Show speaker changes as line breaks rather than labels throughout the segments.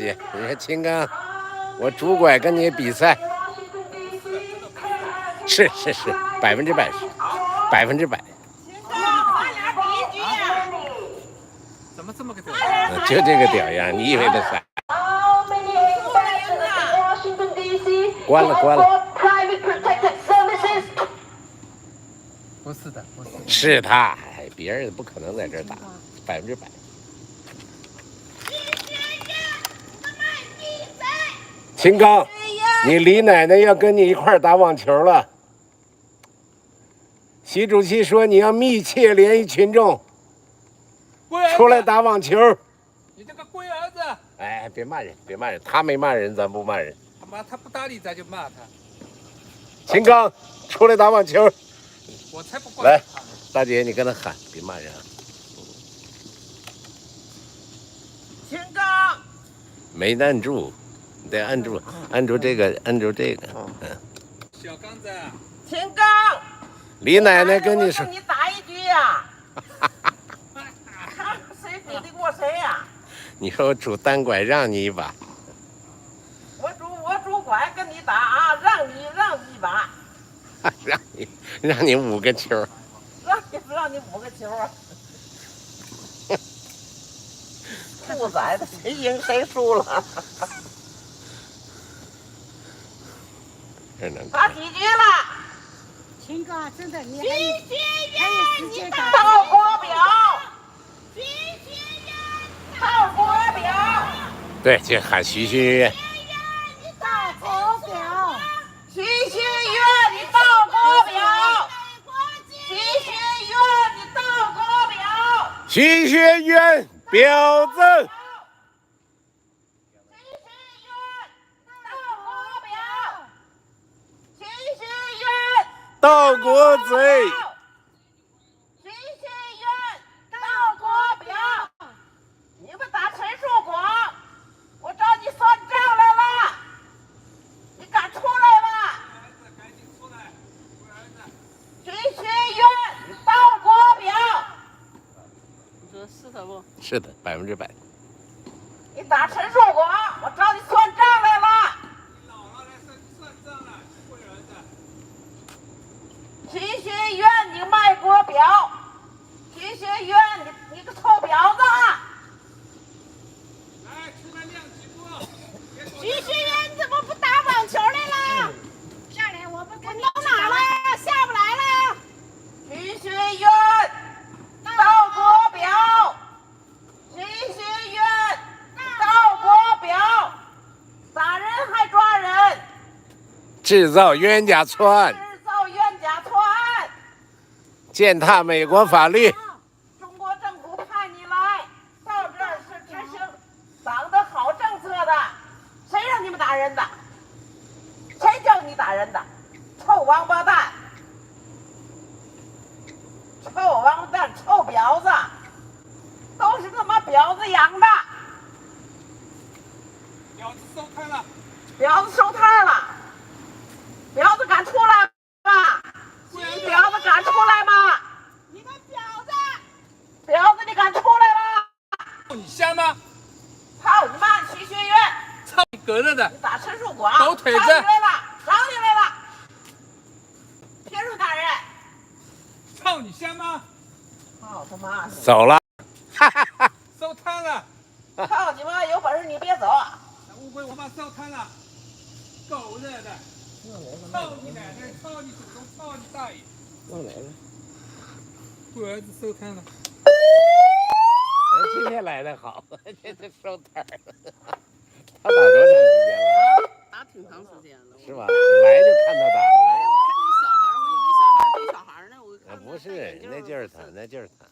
姐，你说秦刚，我拄拐跟你比赛，是100%是100%。
咱俩比一局呀？
怎么这么个屌？
就这个屌样，你以为的啥？关了。
不是的，
是他，别人不可能在这儿打，100%。秦刚，你李奶奶要跟你一块儿打网球了。习主席说你要密切联系群众，出来打网球。
你这个龟儿子！
哎，别骂人，他没骂人，咱不骂人。
他妈，他不搭理咱就骂他。
秦刚，出来打网球。
我才不管
来，大姐，你跟他喊，别骂人啊。
秦刚，
没按住，你得按住这个，
小刚子，
秦刚，
李奶奶跟你说，
你打一局呀？看谁比得过谁呀？
你说我拄单拐让你一把，
我拄拐跟你打啊，让你一把，
让你5个球，
让你5个球啊！兔崽子，谁赢谁输了？打几局了？
秦哥，真的，你还有时间打。
到国表，到国表。
对，就喊徐新月。
到国表，
徐新月，你到国表。徐新月，你到国表。
徐学院婊子。到国贼，
徐新月到国表，你们打陈树广，我找你算账来了，你敢出来吗？
赶紧出来，龟儿子。
徐新月到国表，
你说是他不？
是的，100%。
你打陈树广，我找你算账来了。
你姥姥来算账了，龟儿子。
徐学院，你卖国表！徐学院，你个臭婊子！
来，出来亮几步。
徐学院，你怎么不打网球来了？下来，我们跟你
到哪了？
下不来了。
徐学院到国表！徐学院到国表！打人还抓人！
制造冤假错案，践踏美国法律。
中国政府派你来到这儿是执行党的好政策的，谁让你们打人的？谁叫你打人的？臭王八蛋！臭王八蛋，臭婊子，都是他妈婊子养的。
婊子收摊了，
婊子收摊了，婊子敢出来吗？婊子敢出来吗？
你个婊子！
婊子，你敢出来吗？
你瞎吗？
操你妈！徐学院，
操你隔着的！
你打陈树广，
抖腿子！
找你来了，找你来了！凭什么打人？
操你瞎吗？
操他妈！
走了，
收摊了！
操你妈！有本事你别走！
乌龟我妈收摊了，狗日的！操你奶奶！操你祖宗！操你大爷！
弄哪个？
龟儿子收摊了。
今天来的好，这收摊了。他打多长时间了？
打挺长时间了。
是吧？来就看他打了。
看你小孩，我以为小孩对小孩呢，我看
不是，那就是他。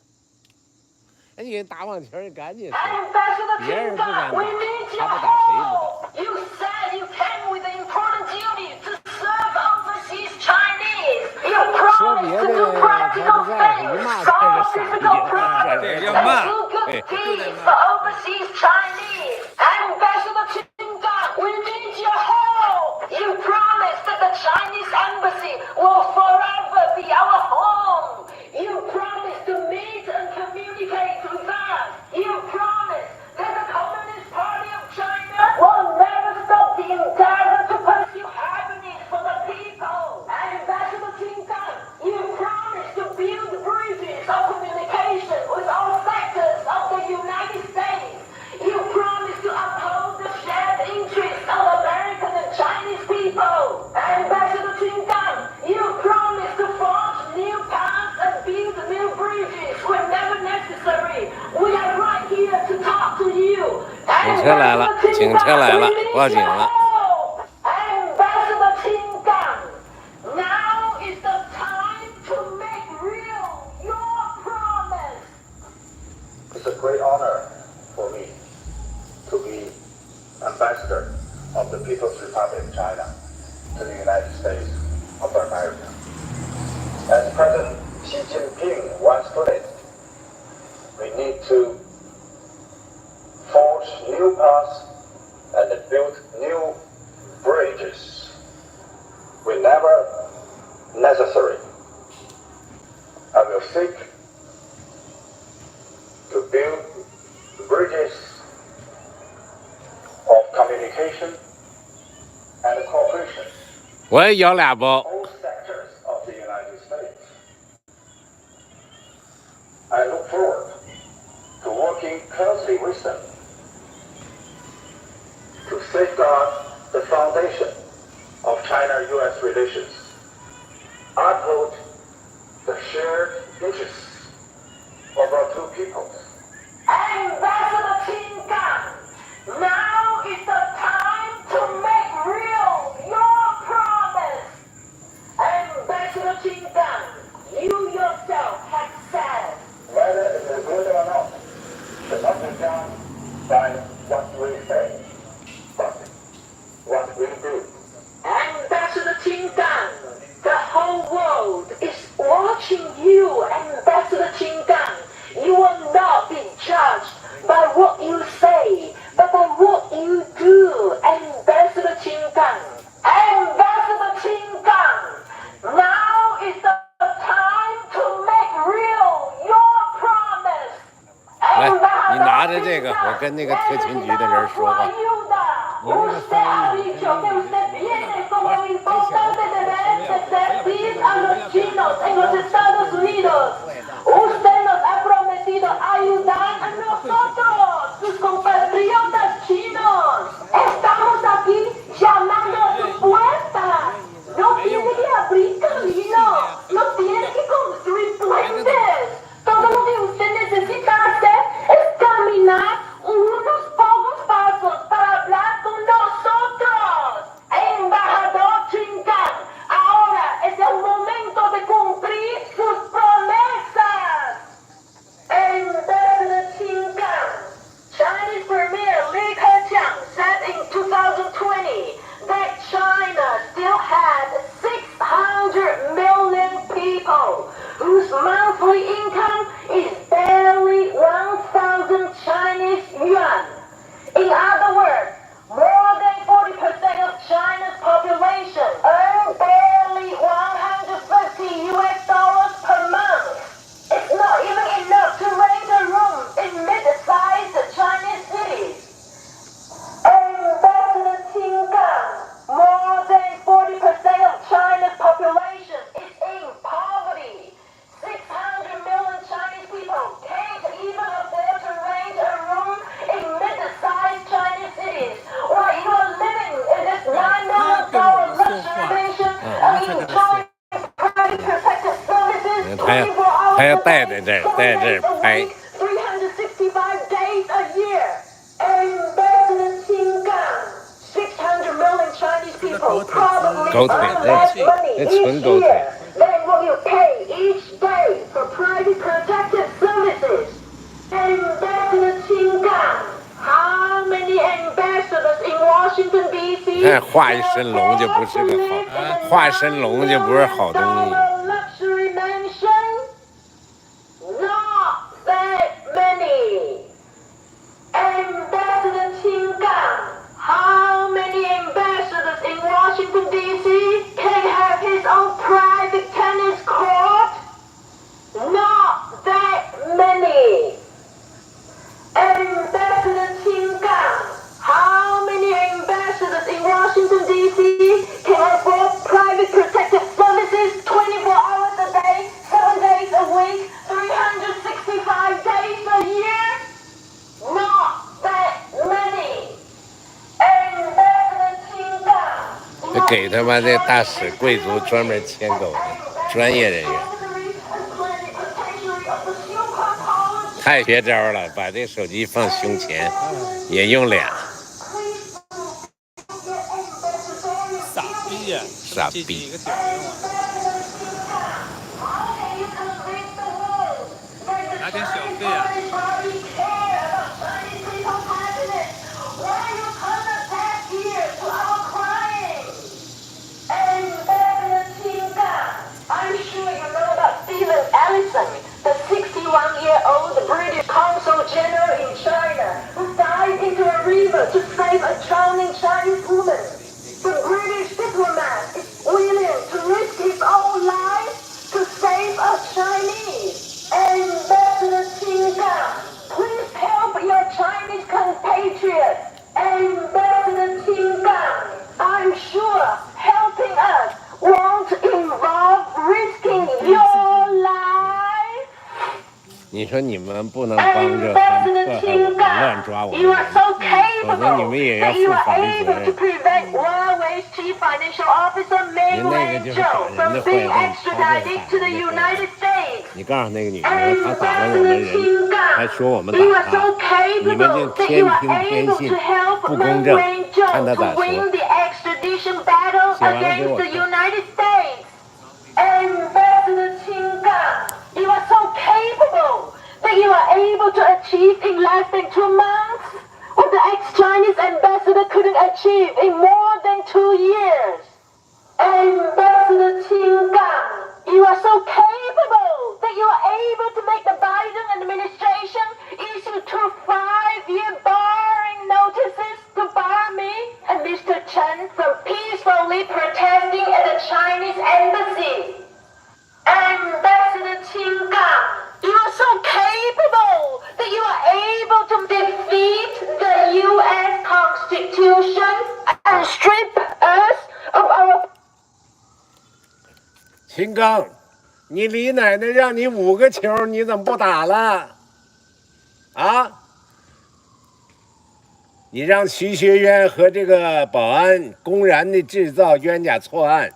哎，你打网球，你赶紧说，别人不敢打，他不打谁不打？说别的他不在乎，一骂他是傻逼。
对，要骂，
对，
就得骂。
Chinese embassy will forever be our home. You promised to meet and communicate with us. You promised that the Communist Party of China
车来了，警车来了，报警了。
Ambassador Qinggang, now is the time to make real your promise.
It's a great honor for me to be ambassador of the People's Republic of China to the United States of America. As President Xi Jinping once put it, we need to forge new paths and build new bridges whenever necessary. I will seek to build bridges of communication and cooperation
我也要俩包。
all sectors of the United States. I look forward to working closely with them to safeguard the foundation of China-U.S. relations, uphold the shared interests of our two peoples.
Ambassador Qinggang, now is the time to make real your promise. Ambassador Qinggang, you yourself have said.
Whether it is good or not, should not be done by what we say, but what we do.
Ambassador Qinggang, the whole world is watching you, Ambassador Qinggang. You will not be judged by what you say, but by what you do, Ambassador Qinggang. Ambassador Qinggang, now is the time to make real your promise.
来，你拿着这个，我跟那个特勤局的人说话。
Usted ha dicho que usted viene como el importante de a los chinos en los Estados Unidos. Usted nos ha prometido ayudar a nosotros, sus compatriotas chinos. Estamos aquí llamando a su puerta. No tiene que abrir camino, no tiene que construir puentes. Todo lo que usted necesita hacer es caminar unos pocos pasos para hablar con nosotros. Embajador Qinggang, ahora es el momento de cumplir sus promesas. Ambassador Qinggang, Chinese Premier Li Keqiang said in 2020 that China still had 600 million people whose monthly income is barely 1,000 Chinese yuan. In other words, more than 40% of China's population earn barely $150 per month. It's not even enough to rent a room in mid-sized Chinese cities. Ambassador Qinggang, more than 40% of China's population is in poverty. 600 million Chinese people can't even afford to rent a room in mid-sized Chinese cities. While you are living in this $9 million luxury mansion and enjoying private protective services 24 hours
还要
a
带
day,
在这儿，
7
带这
days
儿
a
拍。
week, 365 days a year. Ambassador Qinggang, 600 million Chinese people probably
狗腿
earn less money
这
each
纯狗腿
year than what you pay each day for private protective services. Ambassador Qinggang, how many ambassadors in Washington D.C.
看画一身龙就不是个好，画身龙就不是好东西。
luxury mansion? Not that many. Ambassador Qinggang, how many ambassadors in Washington D.C. can have his own private tennis court? Not that many. Ambassador Qinggang, how many ambassadors in Washington D.C. can afford private protective services 24 hours a day, 7 days a week, 365 days a year? Not that many. Ambassador Qinggang,
就给他妈这大使贵族专门牵狗的专业人员，太绝招了，把这手机放胸前，也用俩。
逼呀！
傻逼
一个屌拿点小费啊！I'm
sure you know about Stephen Allison, the 61-year-old British consul general in China who dived into a river to save a drowning Chinese woman. The British diplomat is willing to risk his own life to save a Chinese. Ambassador Qin Gang, please help your Chinese compatriots. Ambassador Qin Gang, I'm sure helping us won't involve risking your life.
你说你们不能帮着乱抓我们，否则你们也要负法律责任。你那个就是打人的坏蛋，你告诉那个女的，她打了我们人，还说我们打她，你们就偏听偏信，不公正，看她咋说。写完了给我看。
Ambassador Qin Gang, you are so capable that you are able to achieve in less than 2 months what the ex-Chinese ambassador couldn't achieve in more than 2 years. Ambassador Qin Gang, you are so capable that you are able to make the Biden administration issue 2 5-year barring notices to bar me and Mr. Chen from peacefully protesting at the Chinese embassy. Ambassador Qin Gang, you are so capable that you are able to defeat the U.S. Constitution and strip us of our...
秦刚，你李奶奶让你5个球，你怎么不打了？啊？你让徐学渊和这个保安公然的制造冤假错案，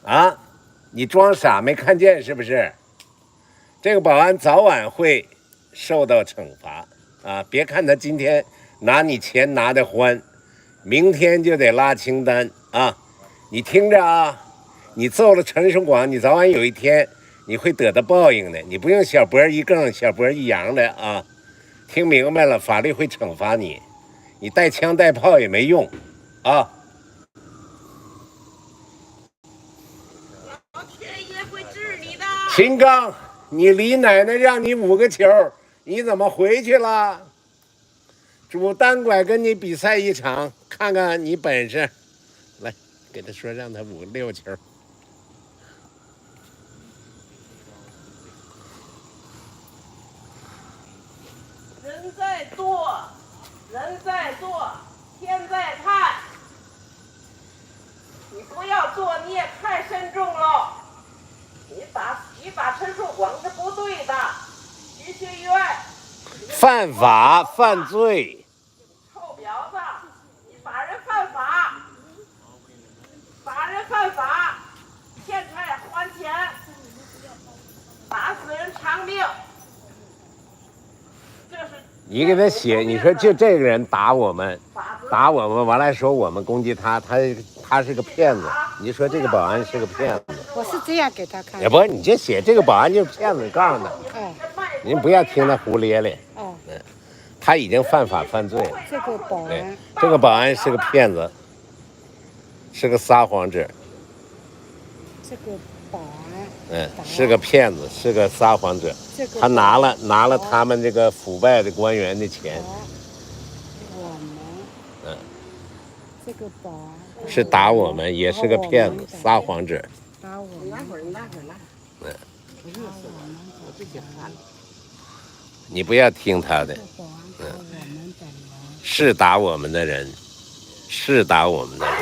啊？你装傻没看见是不是？这个保安早晚会受到惩罚啊！别看他今天拿你钱拿得欢，明天就得拉清单啊！你听着啊，你揍了陈胜广，你早晚有一天你会得到报应的。你不用小脖一更小脖一扬的啊！听明白了，法律会惩罚你，你带枪带炮也没用啊！秦刚，你李奶奶让你5个球，你怎么回去了？主单拐跟你比赛一场，看看你本事。来，给他说让他5、6球。
人在做，人在做，天在看。你不要做，你也太慎重了。你打陈树广是不对的，徐学渊，
犯法犯罪。
臭婊子，你打人犯法，打人犯法，欠债还钱，打死人偿命。这是
你给他写，你说就这个人打我们，完了说我们攻击他，他是个骗子。你说这个保安是个骗子。
我是这样给他看。
也不，你就写这个保安就是骗子，告诉他。
哦。
您不要听他胡咧咧。
哦。
他已经犯法犯罪了。
这个保安。
这个保安是个骗子，是个撒谎者。
这个保安。
是个骗子，是个撒谎者。他拿了他们这个腐败的官员的钱。
我们。这个保安。
是打我们，也是个骗子，撒谎者。
打我们。拉会儿。
你不要听他的。是打我们的人，是打我们的人。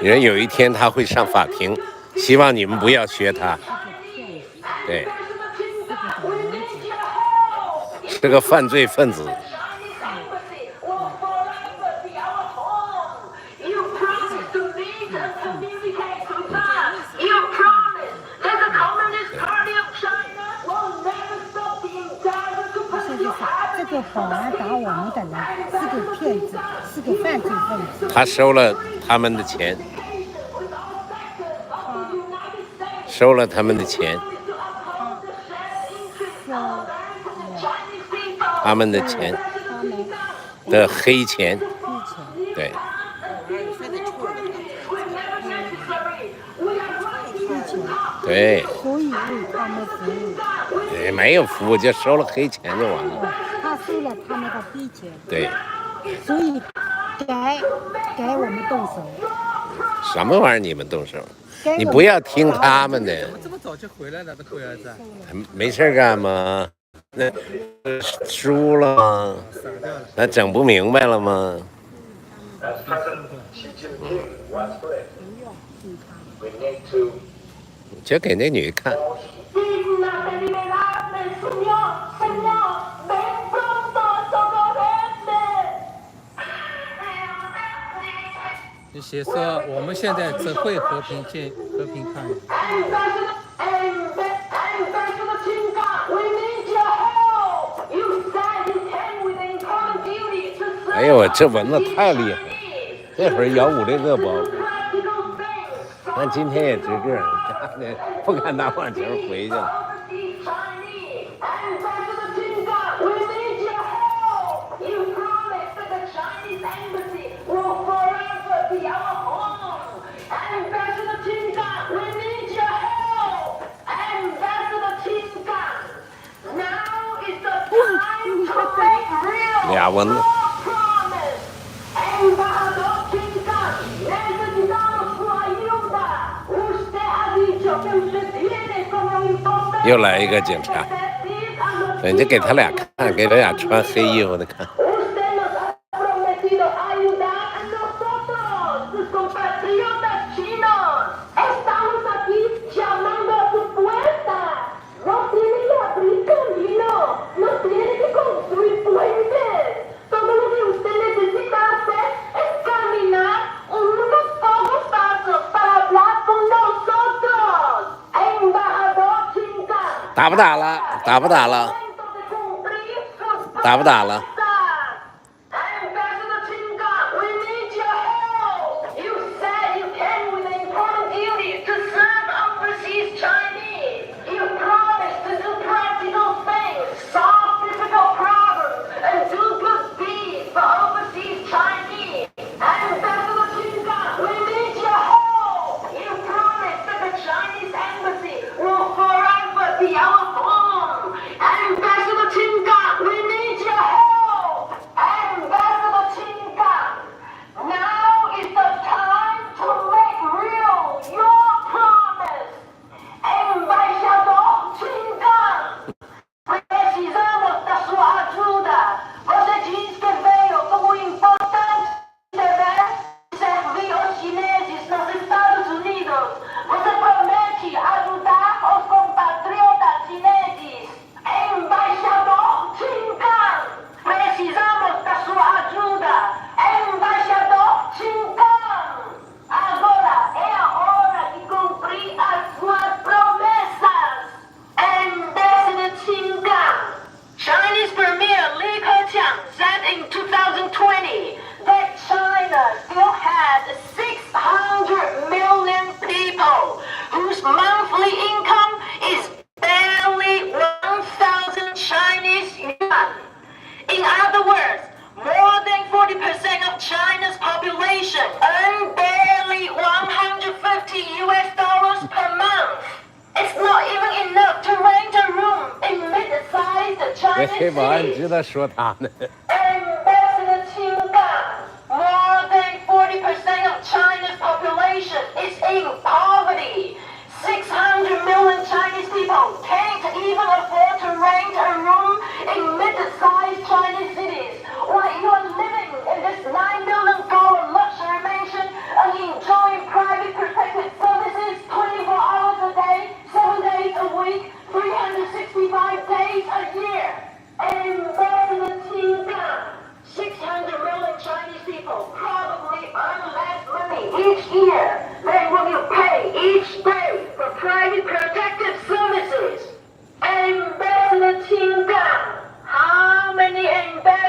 人有一天他会上法庭，希望你们不要学他。对，是个犯罪分子。
保安打我们的人是个骗子，是个犯罪分子。
他收了他们的钱，收了他们的钱，他们的钱的黑钱，对。对，
所以为他们服务。
也没有服务，就收了黑钱就完了。
他收了他们的黑钱。
对。
所以该我们动手。
什么玩意儿？你们动手？你不要听他们的。
怎么这么早就回来了？这龟儿子。
没事干吗？那输了吗？那整不明白了吗？就给那女看。
你写说我们现在只会和平抗议。
哎呦，这蚊子太厉害了，这会儿咬5、6个包。但今天也值个，不敢打网球回去了。俩蚊子。又来一个警察，人家给他俩看，给他俩穿黑衣服的看。打不打了？打不打了？打不打了？这保安知道说他呢。
More than 40% of China's population is in poverty. 600 million Chinese people can't even afford to rent a room in mid-sized Chinese cities. While you are living in this $9 million luxury mansion and enjoying private protected services 24 hours a day, 7 days a week, 365 days a year. Ambassador Qinggang, 600 million Chinese people probably earn less money each year than what you pay each day for private protective services. Ambassador Qinggang, how many ambassadors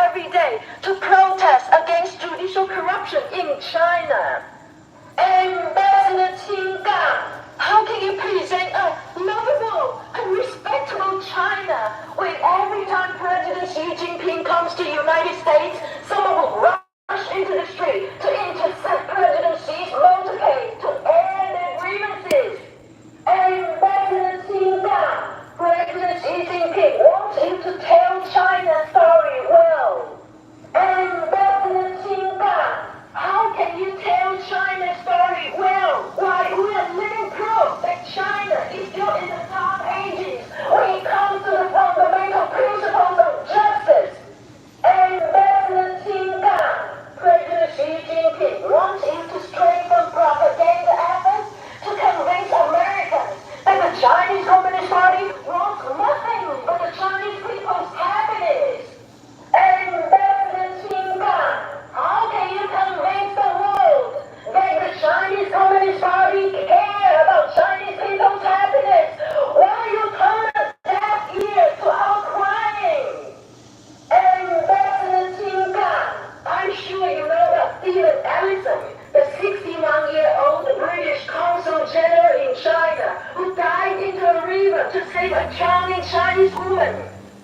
every day to protest against judicial corruption in China. Ambassador Qin Gang, how can you present a lovable and respectable China when every time President Xi Jinping comes to the United States, someone will rush into the street to intercept President Xi's motorcade to air their grievances? Ambassador Qin Gang, President Xi Jinping wants you to tell China's story well. Ambassador Qin Gang, how can you tell China's story well? Why, we are living proof that China is still in the dark ages when it comes to the fundamental principles of justice. Ambassador Qin Gang, President Xi Jinping wants you to strengthen propaganda efforts to convince Americans that the Chinese Communist Party wants nothing but the Chinese people's happiness. Ambassador Qin Gang, how can you convince the world that the Chinese Communist Party care about Chinese people's happiness? Why you turn a deaf ear to our crying? Ambassador Qin Gang, I'm sure you know about Stephen Ellison, the 61-year-old British consul general in China who died into a river to save a drowning Chinese woman.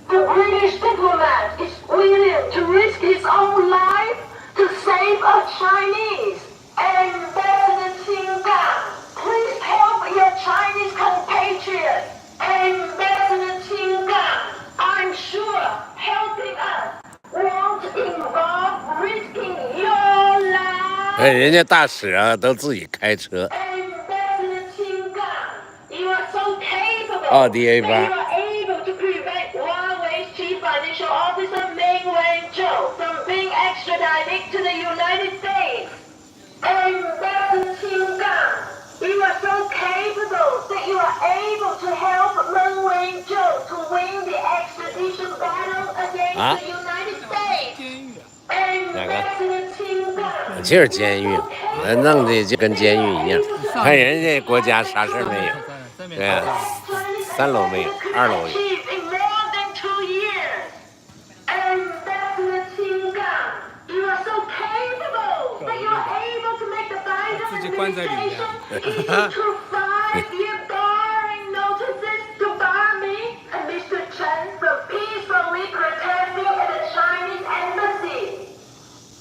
The British diplomat is willing to risk his own life to save a Chinese. Ambassador Qin Gang, please help your Chinese compatriots. Ambassador Qin Gang, I'm sure helping us won't involve risking your life.
人家大使啊，都自己开车。
Ambassador Qin Gang, you are so capable
奥迪 A8
that you are able to prevent Huawei's chief financial officer Meng Wanzhou from being extradited to the United States. Ambassador Qin Gang, you are so capable that you are able to help Meng Wanzhou to win the extradition battle against the United States. Ambassador Qin Gang,
就是监狱，弄的就跟监狱一样。看人家国家啥事儿没有，对啊，3楼没有，2楼有。
in more than 2 years. Ambassador Qin Gang, you are so capable that you are able to make the Biden
自己关在里面。
administration issue 5-year barring notices to bar me and Mr. Chen from peacefully protesting at the Chinese embassy.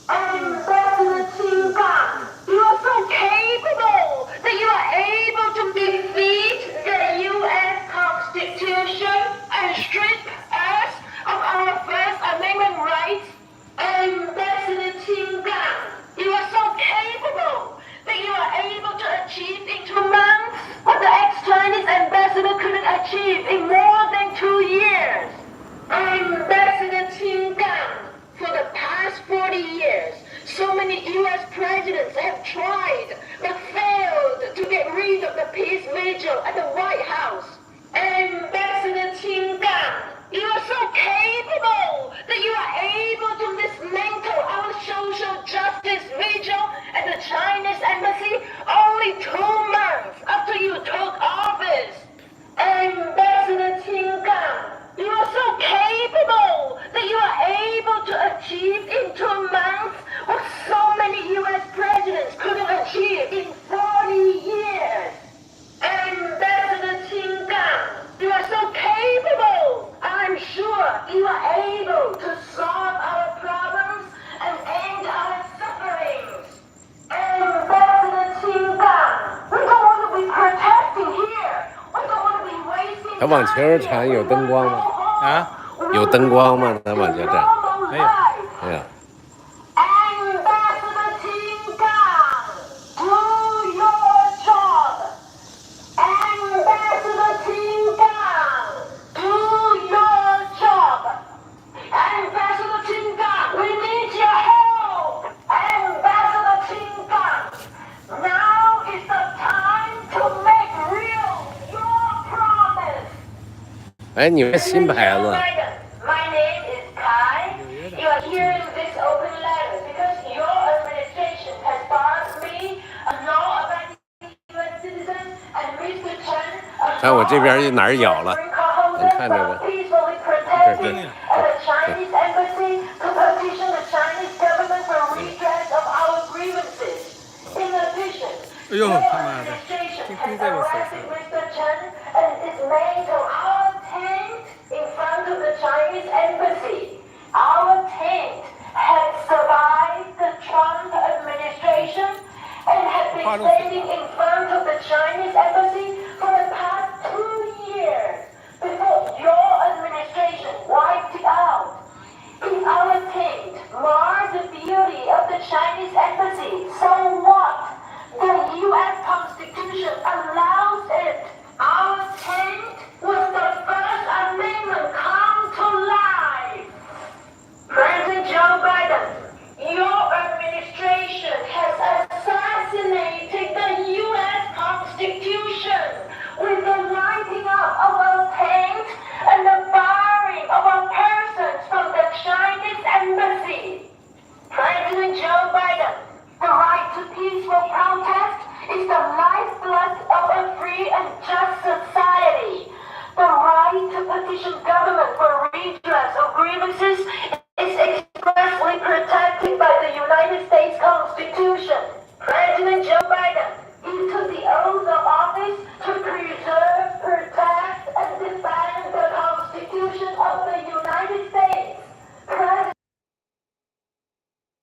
Ambassador Qin Gang, you are so capable that you are able to defeat the U.S. Constitution and strip us of our First Amendment rights. Ambassador Qin Gang, you are so capable that you are able to achieve in 2 months what the ex-Chinese ambassador couldn't achieve in more than 2 years. Ambassador Qin Gang, for the past 40 years, so many U.S. presidents have tried but failed to get rid of the peace vigil at the White House. Ambassador Qin Gang, you are so capable that you are able to dismantle our social justice vigil at the Chinese embassy only 2 months after you took office. Ambassador Qin Gang, you are so capable that you are able to achieve in 2 months what so many U.S. presidents couldn't achieve in 40 years. Ambassador Qin Gang, you are so capable. I'm sure you are able to solve our problems and end our sufferings. Ambassador Qin Gang, we don't want to be protesting here. We don't want to be wasting
他网球场有灯光吗？
啊，
有灯光吗？他网球场
没有。
没有。
Ambassador Qin Gang, do your job. Ambassador Qin Gang, do your job. Ambassador Qin Gang, we need your help. Ambassador Qin Gang, now is the time to make real your promise.
哎，你们新牌子。
My name is Kai. You are hearing this open letter because your administration has barred me, a law-abiding U.S. citizen, and Mr. Chen,
看我这边有哪儿咬了？
green card holder,
看这个。
from peacefully protesting at the Chinese embassy to
呦，他妈的，钉在我手上。
Our tent had survived the Trump administration and had been standing in front of the Chinese